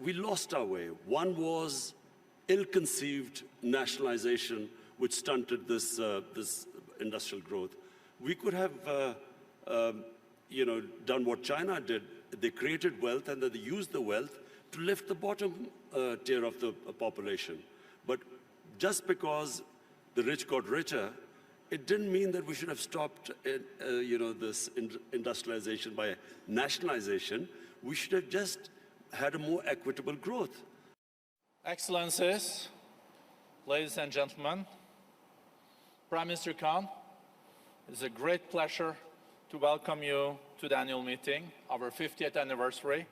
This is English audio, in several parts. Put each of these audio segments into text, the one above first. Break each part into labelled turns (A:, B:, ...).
A: We lost our way. One was ill-conceived nationalization, which stunted this industrial growth. We could have, done what China did. They created wealth, and then they used the wealth to lift the bottom tier of the population. But just because the rich got richer, it didn't mean that we should have stopped, this industrialization by nationalization. We should have just had a more equitable growth.
B: Excellencies, ladies and gentlemen, Prime Minister Khan, it's a great pleasure to welcome you to the annual meeting, our 50th anniversary,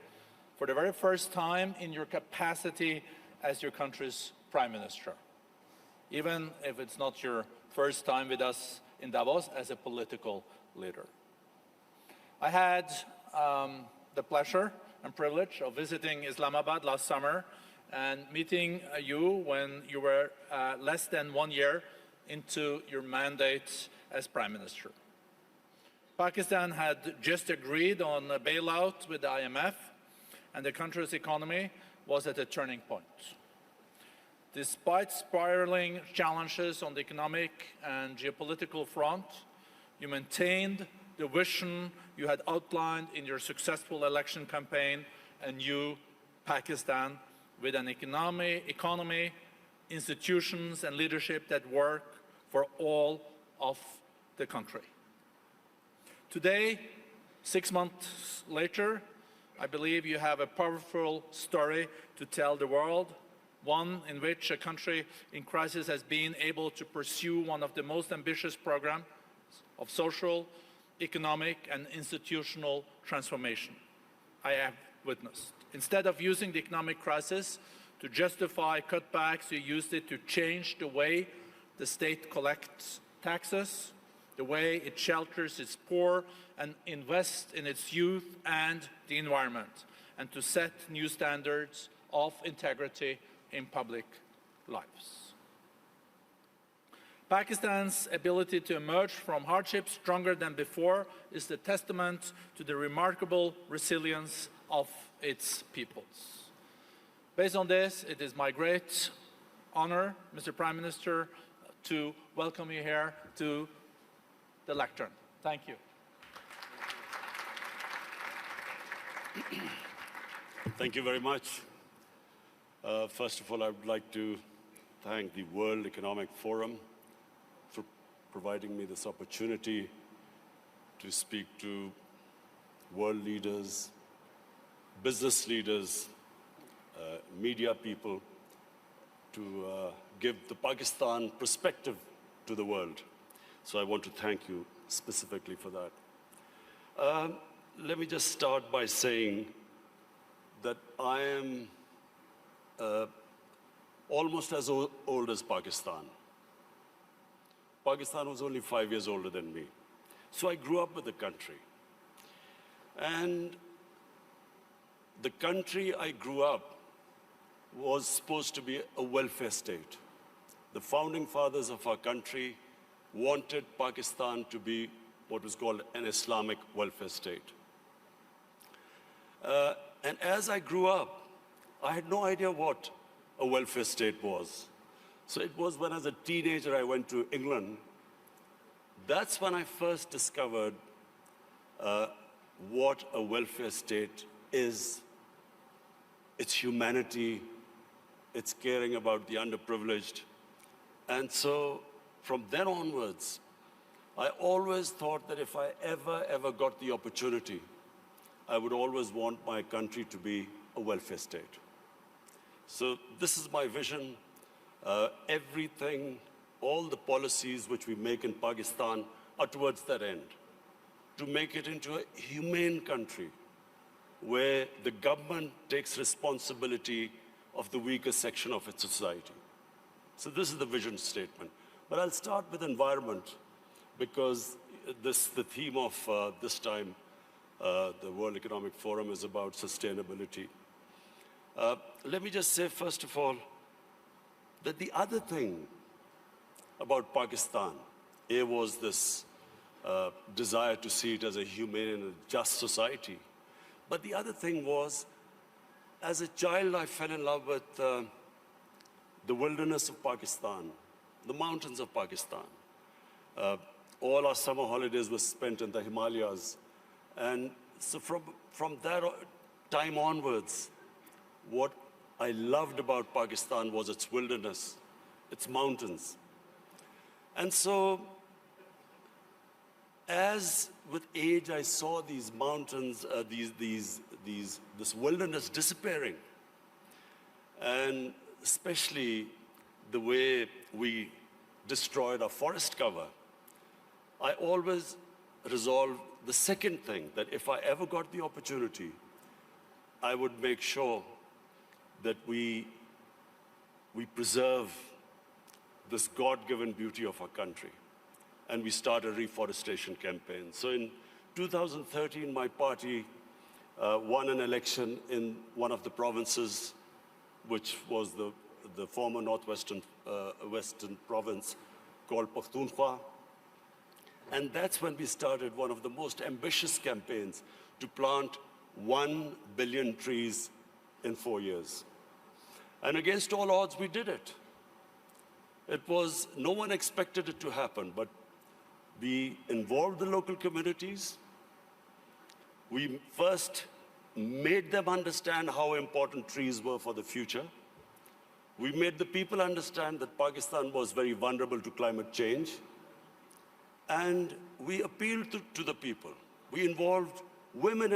B: for the very first time in your capacity as your country's Prime Minister, even if it's not your first time with us in Davos as a political leader. I had the pleasure and privilege of visiting Islamabad last summer and meeting you when you were less than 1 year into your mandate as Prime Minister. Pakistan had just agreed on a bailout with the IMF, and the country's economy was at a turning point. Despite spiraling challenges on the economic and geopolitical front, you maintained the vision you had outlined in your successful election campaign, a new Pakistan with an economy, institutions, and leadership that work for all of the country. Today, 6 months later, I believe you have a powerful story to tell the world, one in which a country in crisis has been able to pursue one of the most ambitious programs of social, economic, and institutional transformation I have witnessed. Instead of using the economic crisis to justify cutbacks, you used it to change the way the state collects taxes, the way it shelters its poor and invests in its youth and the environment, and to set new standards of integrity in public lives. Pakistan's ability to emerge from hardship stronger than before is the testament to the remarkable resilience of its peoples. Based on this, it is my great honor, Mr. Prime Minister, to welcome you here to the lectern. Thank you.
A: Thank you very much. First of all, I would like to thank the World Economic Forum for providing me this opportunity to speak to world leaders, business leaders, media people, to give the Pakistan perspective to the world. So I want to thank you specifically for that. Let me just start by saying that I am almost as old as Pakistan. Pakistan was only 5 years older than me. So I grew up with the country. And the country I grew up was supposed to be a welfare state. The founding fathers of our country wanted Pakistan to be what was called an Islamic welfare state. And as I grew up, I had no idea what a welfare state was. So it was when as a teenager I went to England. That's when I first discovered what a welfare state is. It's humanity, it's caring about the underprivileged. And so from then onwards, I always thought that if I ever got the opportunity, I would always want my country to be a welfare state. So this is my vision. Everything, all the policies which we make in Pakistan are towards that end, to make it into a humane country where the government takes responsibility of the weaker section of its society. So this is the vision statement. But I'll start with environment, because the theme of this time, the World Economic Forum, is about sustainability. Let me just say, first of all, that the other thing about Pakistan, was this desire to see it as a humane and a just society. But the other thing was as a child, I fell in love with the wilderness of Pakistan, the mountains of Pakistan. Uh, all our summer holidays were spent in the Himalayas. And so from that time onwards, what I loved about Pakistan was its wilderness, its mountains. And so, as with age, I saw these mountains, this wilderness disappearing. And especially the way we destroyed our forest cover. I always resolved the second thing, that if I ever got the opportunity, I would make sure that we preserve this God-given beauty of our country. And we start a reforestation campaign. So in 2013, my party won an election in one of the provinces, which was the former northwestern western province called Pakhtunkhwa. And that's when we started one of the most ambitious campaigns to plant 1 billion trees in 4 years. And against all odds, we did it. No one expected it to happen, but we involved the local communities. We first made them understand how important trees were for the future. We made the people understand that Pakistan was very vulnerable to climate change. And we appealed to the people. We involved women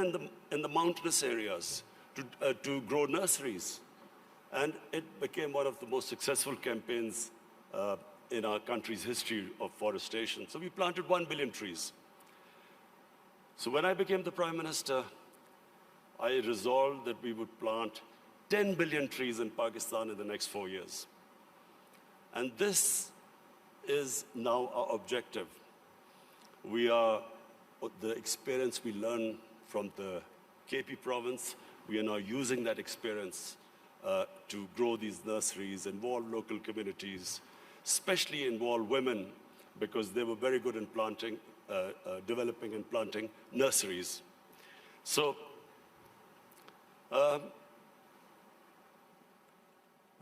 A: in the mountainous areas to grow nurseries. And it became one of the most successful campaigns in our country's history of forestation. So we planted 1 billion trees. So when I became the Prime Minister, I resolved that we would plant 10 billion trees in Pakistan in the next 4 years. And this is now our objective. The experience we learned from the KP province, we are now using that experience to grow these nurseries, involve local communities, especially involve women, because they were very good in planting, developing and planting nurseries. So,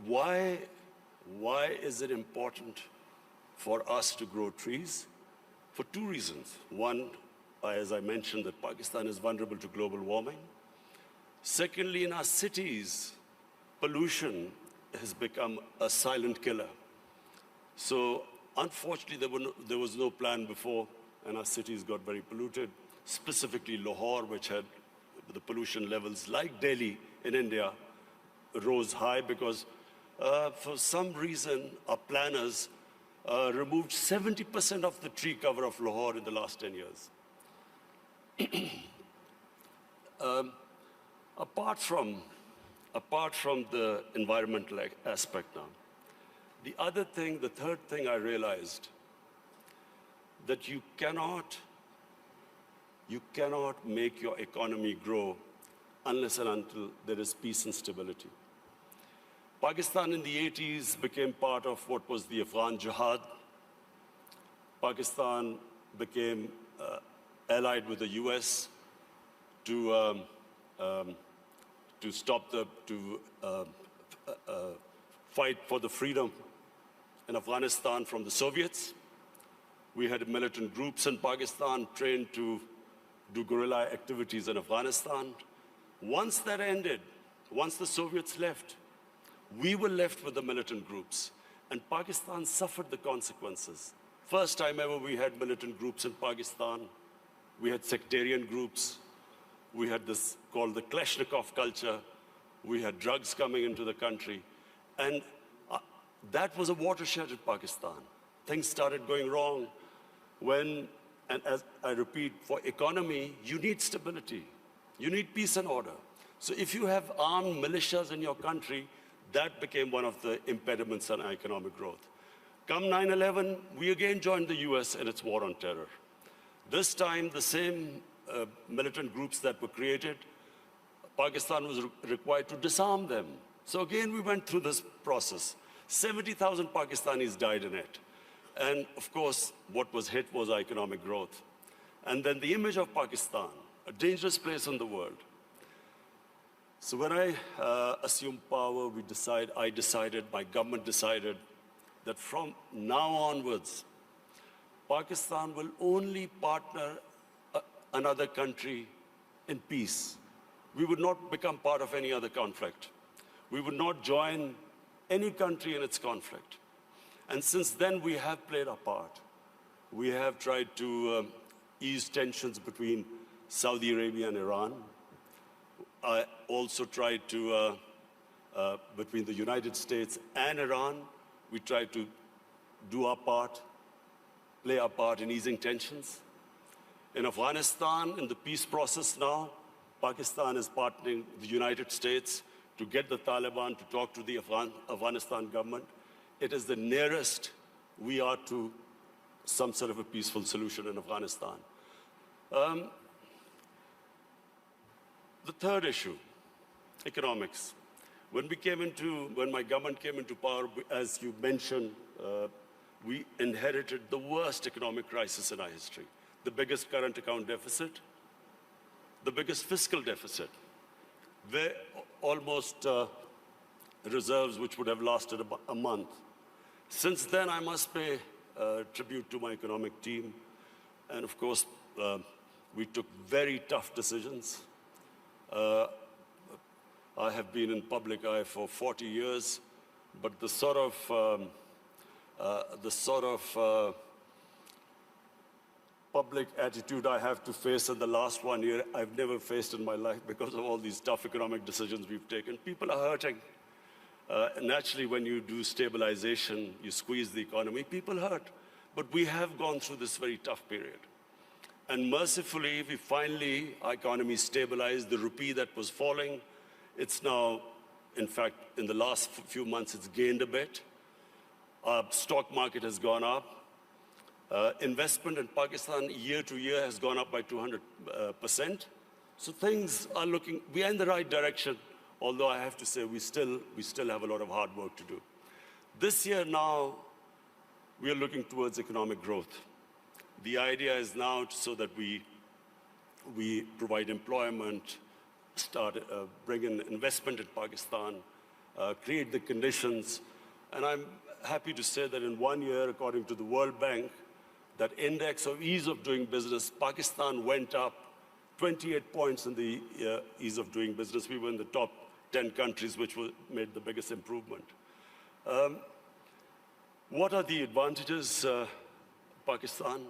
A: why is it important for us to grow trees? For 2 reasons. One, as I mentioned, that Pakistan is vulnerable to global warming. Secondly, in our cities, pollution has become a silent killer. So unfortunately, there was no plan before, and our cities got very polluted, specifically Lahore, which had the pollution levels like Delhi in India, rose high because for some reason, our planners removed 70% of the tree cover of Lahore in the last 10 years. Apart from the environmental aspect now, the third thing I realized, that you cannot make your economy grow unless and until there is peace and stability. Pakistan in the 80s became part of what was the Afghan Jihad. Pakistan became allied with the US to fight for the freedom in Afghanistan from the Soviets. We had militant groups in Pakistan trained to do guerrilla activities in Afghanistan. Once that ended, once the Soviets left, we were left with the militant groups, and Pakistan suffered the consequences. First time ever we had militant groups in Pakistan. We had sectarian groups. We had this called the Kalashnikov culture. We had drugs coming into the country. And that was a watershed in Pakistan. Things started going wrong and as I repeat, for economy, you need stability. You need peace and order. So if you have armed militias in your country, that became one of the impediments on economic growth. Come 9/11, we again joined the US in its war on terror. This time, the same militant groups that were created, Pakistan was required to disarm them. So again, we went through this process. 70,000 Pakistanis died in it. And of course, what was hit was economic growth. And then the image of Pakistan, a dangerous place in the world. So when I assumed power, I decided, my government decided that from now onwards, Pakistan will only partner another country in peace. We would not become part of any other conflict. We would not join any country in its conflict. And since then, we have played our part. We have tried to ease tensions between Saudi Arabia and Iran. I also tried to, between the United States and Iran, we tried to do our part, play our part in easing tensions. In Afghanistan, in the peace process now, Pakistan is partnering with the United States to get the Taliban to talk to the Afghanistan government. It is the nearest we are to some sort of a peaceful solution in Afghanistan. The third issue, economics. When my government came into power, as you mentioned, we inherited the worst economic crisis in our history. The biggest current account deficit, the biggest fiscal deficit, where almost reserves which would have lasted a month. Since then, I must pay tribute to my economic team. And of course, we took very tough decisions. I have been in public eye for 40 years, but the sort of public attitude I have to face in the last 1 year, I've never faced in my life because of all these tough economic decisions we've taken. People are hurting. Naturally, when you do stabilization, you squeeze the economy, people hurt. But we have gone through this very tough period. And mercifully, our economy stabilized. The rupee that was falling, it's now, in fact, in the last few months, it's gained a bit. Our stock market has gone up. Investment in Pakistan year to year has gone up by 200%. So things are we are in the right direction, although I have to say we still have a lot of hard work to do. This year now, we are looking towards economic growth. The idea is now so that we provide employment, bring in investment in Pakistan, create the conditions. And I'm happy to say that in 1 year, according to the World Bank, that index of ease of doing business, Pakistan went up 28 points in the ease of doing business. We were in the top 10 countries which made the biggest improvement. What are the advantages of Pakistan?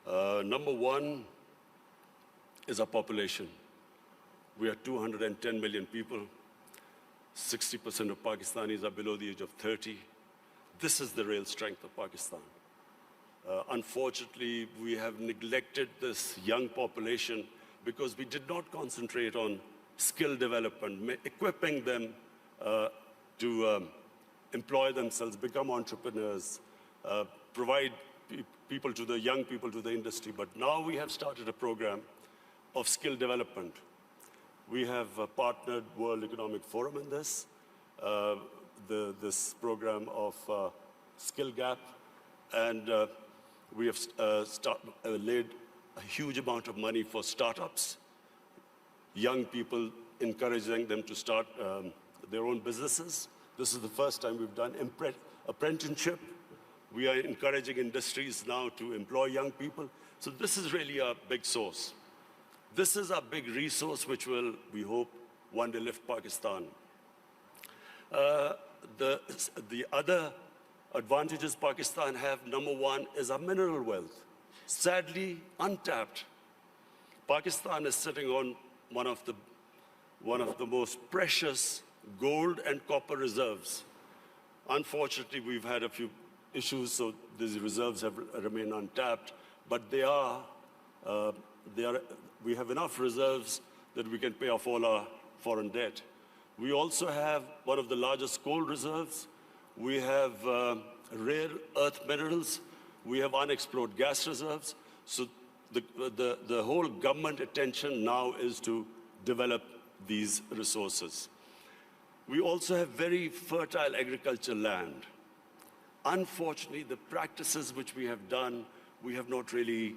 A: Number one is our population. We are 210 million people. 60% of Pakistanis are below the age of 30. This is the real strength of Pakistan. Unfortunately, we have neglected this young population because we did not concentrate on skill development, equipping them to employ themselves, become entrepreneurs, provide young people to the industry. But now we have started a program of skill development. We have partnered World Economic Forum in this, this program of Skill Gap, and we have laid a huge amount of money for startups, young people, encouraging them to start their own businesses. This is the first time we've done apprenticeship. We are encouraging industries now to employ young people. So this is really a big source. This is a big resource which will, we hope, one day lift Pakistan. The other advantages Pakistan have, number one, is our mineral wealth. Sadly, untapped. Pakistan is sitting on one of the most precious gold and copper reserves. Unfortunately, we've had a few issues, so these reserves have remained untapped, but we have enough reserves that we can pay off all our foreign debt. We also have one of the largest gold reserves. We have rare earth minerals. We have unexplored gas reserves. So the whole government attention now is to develop these resources. We also have very fertile agricultural land. Unfortunately, the practices which we have done, we have not really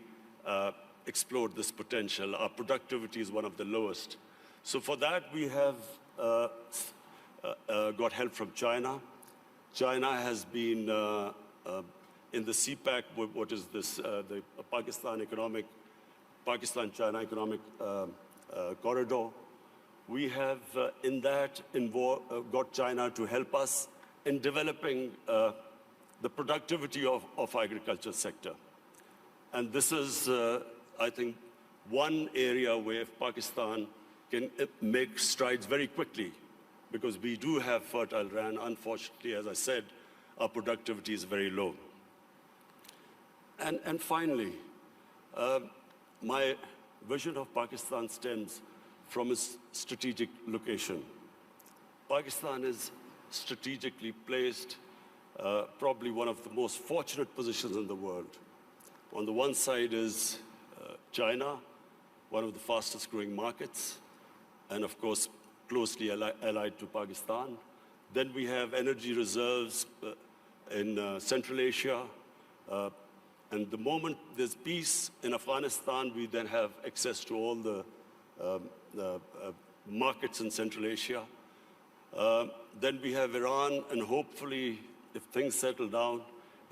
A: explored this potential. Our productivity is one of the lowest. So for that, we have got help from China. China has been in the CPEC, what is this, the Pakistan-China economic corridor. We have in that got China to help us in developing the productivity of agriculture sector. And this is, I think, one area where Pakistan can make strides very quickly, because we do have fertile land. Unfortunately, as I said, our productivity is very low. And finally, my vision of Pakistan stems from its strategic location. Pakistan is strategically placed, probably one of the most fortunate positions in the world. On the one side is China, one of the fastest growing markets, and of course, closely allied to Pakistan. Then we have energy reserves in Central Asia. And the moment there's peace in Afghanistan, we then have access to all the markets in Central Asia. Then we have Iran, and hopefully, if things settle down,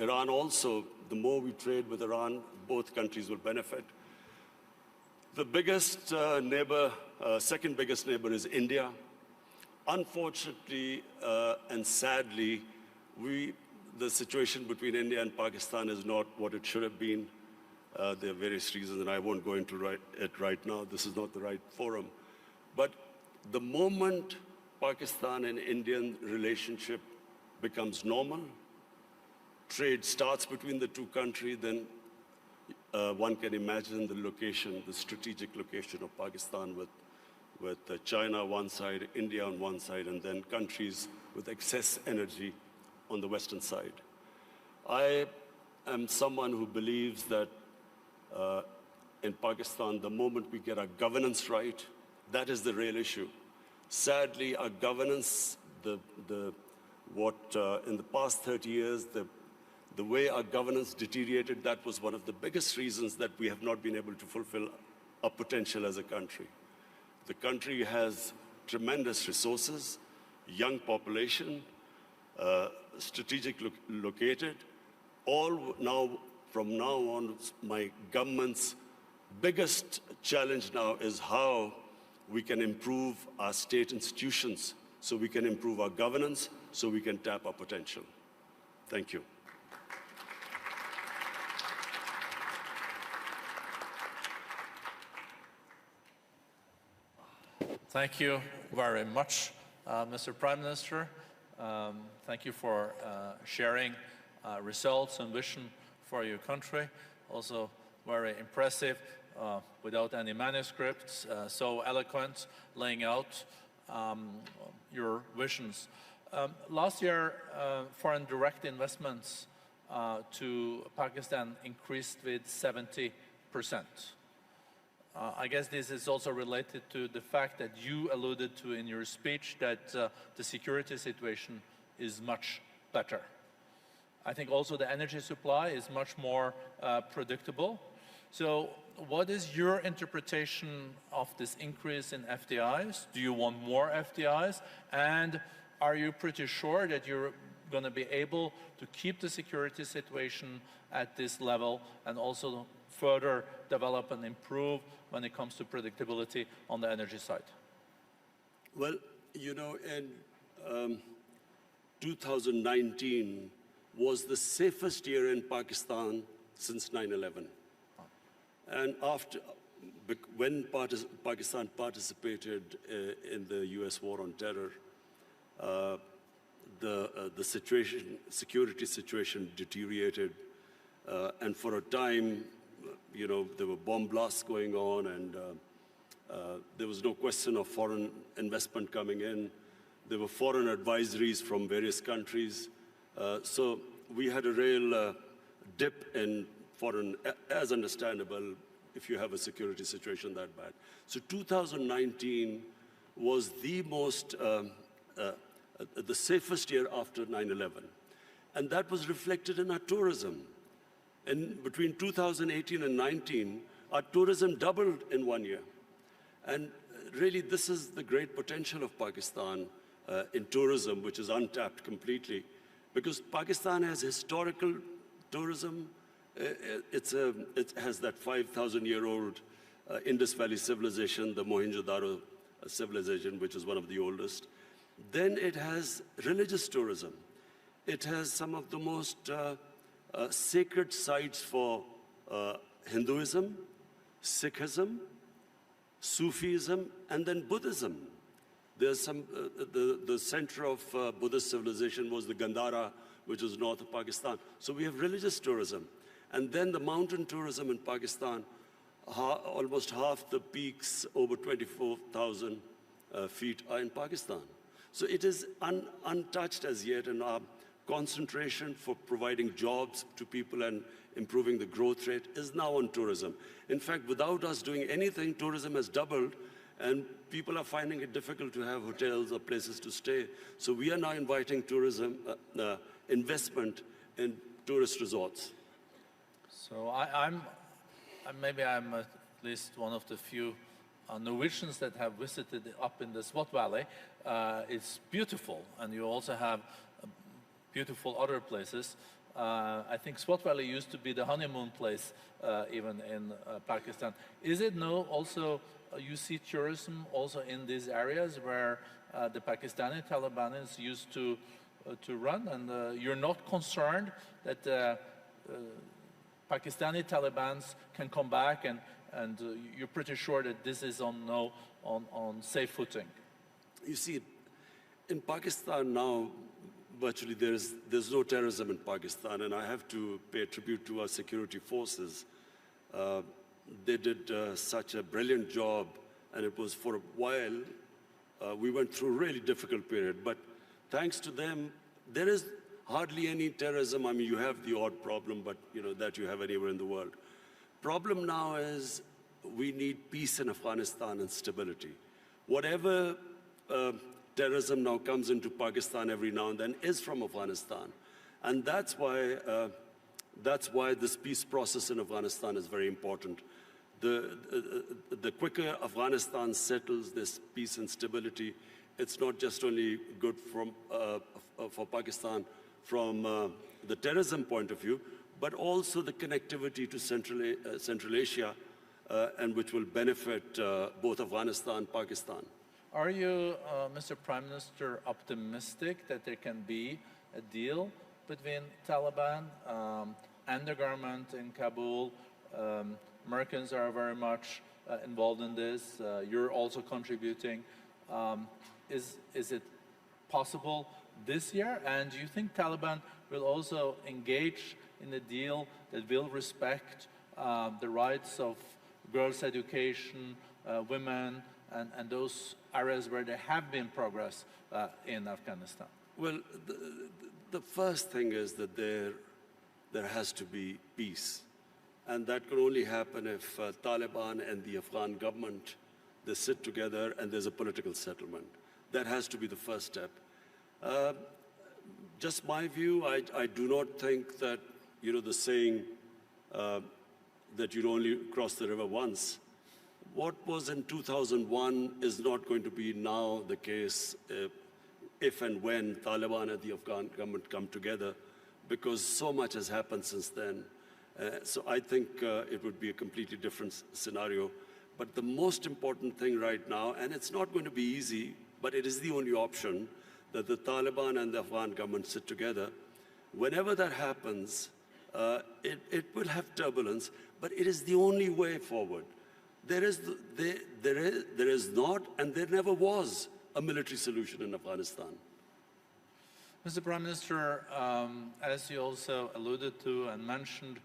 A: Iran also, the more we trade with Iran, both countries will benefit. The biggest neighbor, second biggest neighbor is India. Unfortunately and sadly, the situation between India and Pakistan is not what it should have been. There are various reasons, and I won't go into it right now. This is not the right forum. But the moment Pakistan and Indian relationship becomes normal, trade starts between the two countries, then one can imagine the location, the strategic location of Pakistan with China on one side, India on one side, and then countries with excess energy on the western side. I am someone who believes that in Pakistan, the moment we get our governance right, that is the real issue. Sadly, our governance, in the past 30 years, the way our governance deteriorated, that was one of the biggest reasons that we have not been able to fulfill our potential as a country. The country has tremendous resources, young population, strategic located. From now on, my government's biggest challenge now is how we can improve our state institutions, so we can improve our governance, so we can tap our potential. Thank you.
B: Thank you very much, Mr. Prime Minister. Thank you for sharing results and vision for your country. Also very impressive, without any manuscripts, so eloquent, laying out your visions. Last year, foreign direct investments to Pakistan increased with 70%. I guess this is also related to the fact that you alluded to in your speech that the security situation is much better. I think also the energy supply is much more predictable. So what is your interpretation of this increase in FDIs? Do you want more FDIs? And are you pretty sure that you're going to be able to keep the security situation at this level and also further develop and improve when it comes to predictability on the energy side?
A: Well, you know, in 2019 was the safest year in Pakistan since 9/11. And when Pakistan participated in the US war on terror, the security situation deteriorated. And for a time, you know, there were bomb blasts going on, and there was no question of foreign investment coming in. There were foreign advisories from various countries. So we had a real dip in foreign, as understandable if you have a security situation that bad. So 2019 was the most, the safest year after 9/11. And that was reflected in our tourism. And between 2018 and 19, our tourism doubled in 1 year. And really, this is the great potential of Pakistan in tourism, which is untapped completely. Because Pakistan has historical tourism. It has that 5,000-year-old Indus Valley civilization, the Mohenjo-daro civilization, which is one of the oldest. Then it has religious tourism. It has some of the most sacred sites for Hinduism, Sikhism, Sufism, and then Buddhism. There's some, the center of Buddhist civilization was the Gandhara, which is north of Pakistan. So we have religious tourism. And then the mountain tourism in Pakistan, almost half the peaks, over 24,000 feet, are in Pakistan. So it is untouched as yet, and our concentration for providing jobs to people and improving the growth rate is now on tourism. In fact, without us doing anything, tourism has doubled, and people are finding it difficult to have hotels or places to stay. So we are now inviting tourism investment in tourist resorts.
B: So maybe I'm at least one of the few Norwegians that have visited up in the Swat Valley. It's beautiful, and you also have beautiful other places. I think Swat Valley used to be the honeymoon place, even in Pakistan. Is it now also, you see tourism also in these areas where the Pakistani Taliban used to run, and you're not concerned that Pakistani Taliban can come back, and you're pretty sure that this is on safe footing?
A: You see, in Pakistan now, virtually there's no terrorism in Pakistan, and I have to pay tribute to our security forces. They did such a brilliant job, and it was for a while, we went through a really difficult period, but thanks to them, there is hardly any terrorism. I mean, you have the odd problem, but that you have anywhere in the world. Problem now is we need peace in Afghanistan and stability. Whatever terrorism now comes into Pakistan every now and then is from Afghanistan. And that's why this peace process in Afghanistan is very important. The quicker Afghanistan settles this peace and stability, it's not just only good for Pakistan from the terrorism point of view, but also the connectivity to Central Asia, and which will benefit both Afghanistan and Pakistan.
B: Are you, Mr. Prime Minister, optimistic that there can be a deal between Taliban and the government in Kabul? Americans are very much involved in this. You're also contributing. Is it possible this year? And do you think Taliban will also engage in a deal that will respect the rights of girls' education, women, and those areas where there have been progress in Afghanistan?
A: Well, the first thing is that there has to be peace. And that can only happen if Taliban and the Afghan government, they sit together and there's a political settlement. That has to be the first step. Just my view, I do not think that, the saying that you only cross the river once. What was in 2001 is not going to be now the case if and when Taliban and the Afghan government come together, because so much has happened since then. So I think it would be a completely different scenario. But the most important thing right now, and it's not going to be easy, but it is the only option, that the Taliban and the Afghan government sit together. Whenever that happens, it will have turbulence, but it is the only way forward. There is not, and there never was, a military solution in Afghanistan.
B: Mr. Prime Minister, as you also alluded to and mentioned,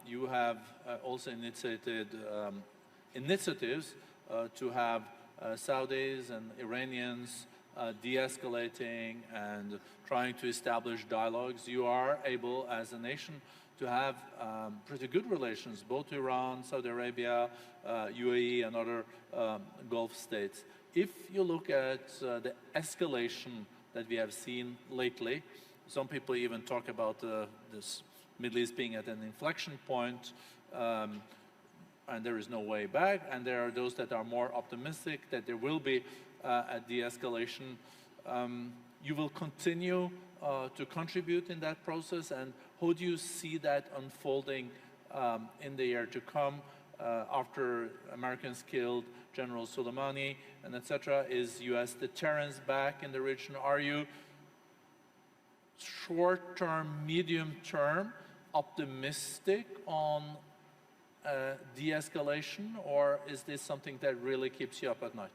B: you have also initiated initiatives to have Saudis and Iranians de-escalating and trying to establish dialogues. You are able, as a nation, to have pretty good relations, both Iran, Saudi Arabia, UAE, and other Gulf states. If you look at the escalation that we have seen lately, some people even talk about this Middle East being at an inflection point. and there is no way back, and there are those that are more optimistic that there will be a de-escalation. You will continue to contribute in that process, and how do you see that unfolding in the year to come after Americans killed General Soleimani and etc.? Is U.S. deterrence back in the region? Are you short-term, medium-term optimistic on de-escalation, or is this something that really keeps you up at night?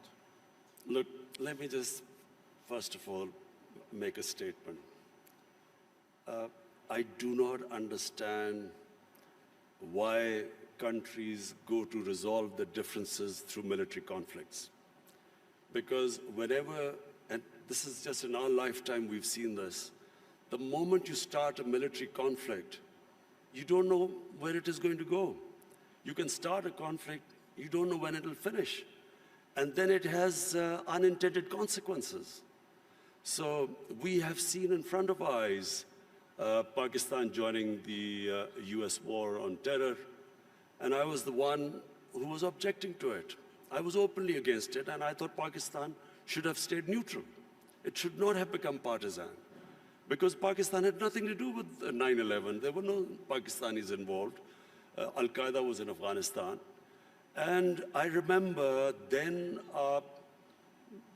A: Look, let me just, first of all, make a statement. I do not understand why countries go to resolve the differences through military conflicts. Because whenever, and this is just in our lifetime we've seen this, the moment you start a military conflict, you don't know where it is going to go. You can start a conflict, you don't know when it will finish. And then it has unintended consequences. So we have seen in front of our eyes Pakistan joining the US war on terror, and I was the one who was objecting to it. I was openly against it, and I thought Pakistan should have stayed neutral. It should not have become partisan, because Pakistan had nothing to do with 9/11. There were no Pakistanis involved. Al-Qaeda was in Afghanistan. And I remember then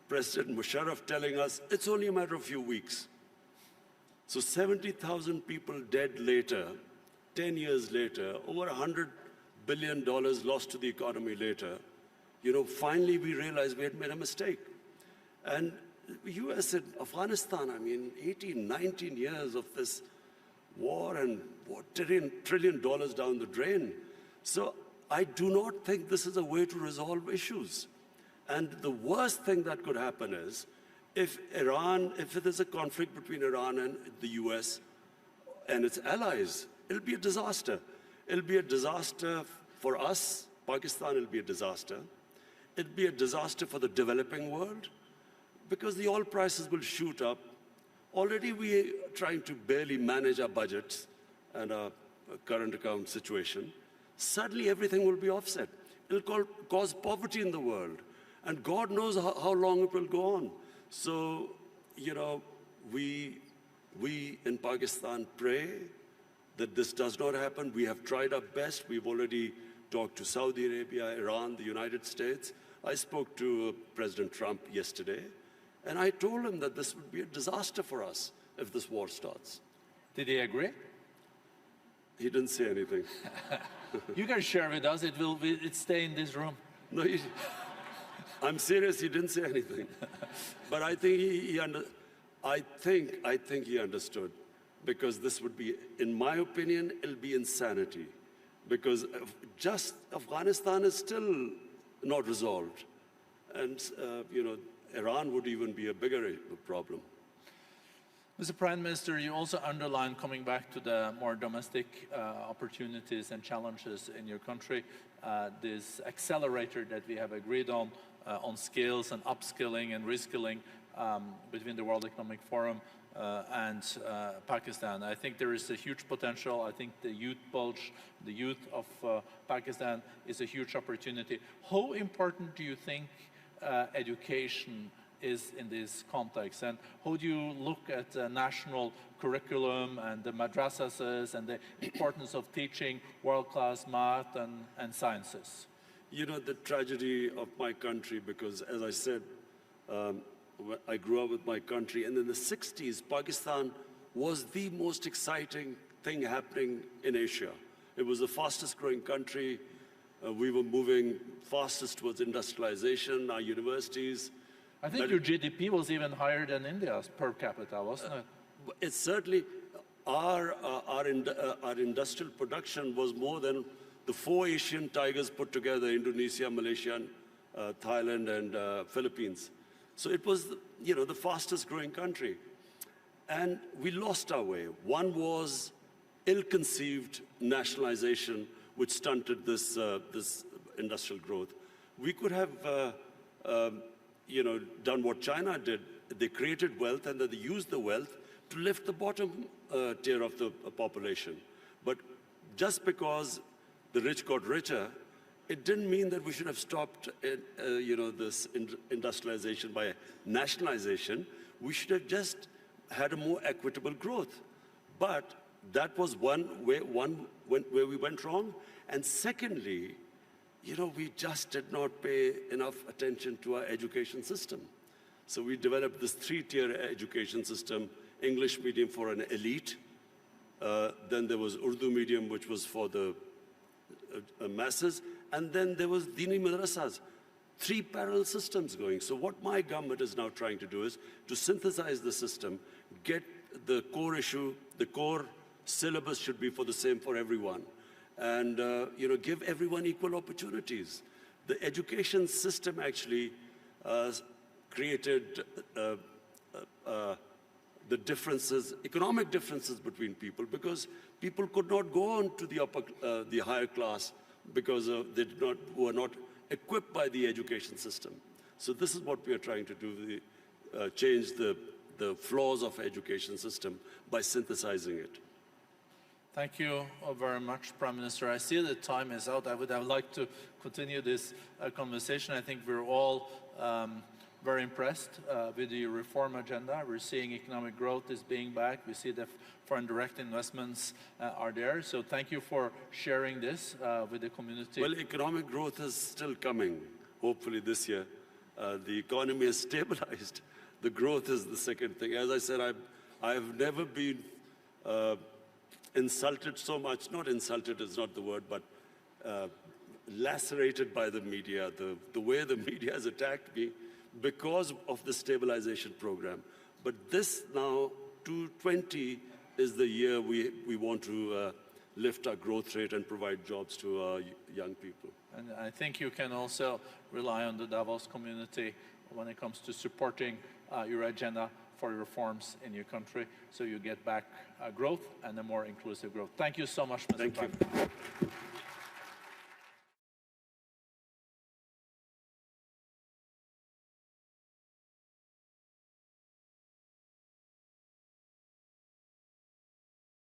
A: President Musharraf telling us, it's only a matter of a few weeks. So 70,000 people dead later, 10 years later, over $100 billion lost to the economy later, finally we realized we had made a mistake. And the US and Afghanistan, 18, 19 years of this war and $1 trillion down the drain. So I do not think this is a way to resolve issues. And the worst thing that could happen is if there's a conflict between Iran and the US and its allies, it'll be a disaster. It'll be a disaster for us, Pakistan, it'll be a disaster. It'll be a disaster for the developing world because the oil prices will shoot up. Already we are trying to barely manage our budgets and our current account situation. Suddenly everything will be offset. It'll cause poverty in the world. And God knows how long it will go on. So, we in Pakistan pray that this does not happen. We have tried our best. We've already talked to Saudi Arabia, Iran, the United States. I spoke to President Trump yesterday, and I told him that this would be a disaster for us if this war starts.
B: Did he agree?
A: He didn't say anything.
B: You can share with us. It stay in this room.
A: No, I'm serious. He didn't say anything. But I think I think he understood, because this would be, in my opinion, it'll be insanity, because just Afghanistan is still not resolved, and Iran would even be a bigger problem.
B: Mr. Prime Minister, you also underlined, coming back to the more domestic opportunities and challenges in your country, this accelerator that we have agreed on skills and upskilling and reskilling between the World Economic Forum and Pakistan. I think there is a huge potential. I think the youth bulge, the youth of Pakistan is a huge opportunity. How important do you think education is in this context, and how do you look at the national curriculum and the madrasas and the importance of teaching world-class math and sciences?
A: The tragedy of my country, because as I said, I grew up with my country, and in the 60s, Pakistan was the most exciting thing happening in Asia. It was the fastest growing country. We were moving fastest towards industrialization, our universities.
B: I think your GDP was even higher than India's per capita, wasn't it?
A: It's certainly, our industrial production was more than the 4 Asian tigers put together: Indonesia, Malaysia, Thailand, and Philippines. So it was, the fastest growing country. And we lost our way. One was ill-conceived nationalization, which stunted this industrial growth. We could have done what China did. They created wealth, and then they used the wealth to lift the bottom tier of the population. But just because the rich got richer, it didn't mean that we should have stopped, this industrialization by nationalization. We should have just had a more equitable growth. But that was one where we went wrong. And secondly, we just did not pay enough attention to our education system. So we developed this 3-tier education system, English medium for an elite. Then there was Urdu medium, which was for the masses. And then there was Dini madrasas, 3 parallel systems going. So what my government is now trying to do is to synthesize the system, get the core issue, the core syllabus should be for the same for everyone. And give everyone equal opportunities. The education system actually created the differences, economic differences between people, because people could not go on to the higher class because they were not equipped by the education system. So this is what we are trying to do: change the flaws of education system by synthesizing it.
B: Thank you very much, Prime Minister. I see the time is out. I would have liked to continue this conversation. I think we're all very impressed with the reform agenda. We're seeing economic growth is being back. We see that foreign direct investments are there. So thank you for sharing this with the community.
A: Well, economic growth is still coming, hopefully this year. The economy is stabilized. The growth is the second thing. As I said, I've never been insulted so much. Not insulted is not the word, but lacerated by the media, the way the media has attacked me because of the stabilization program. But this now, 2020, is the year we want to lift our growth rate and provide jobs to our young people.
B: And I think you can also rely on the Davos community when it comes to supporting your agenda for reforms in your country, so you get back growth and a more inclusive growth. Thank you so much, Mr. Prime Minister.
A: Thank you.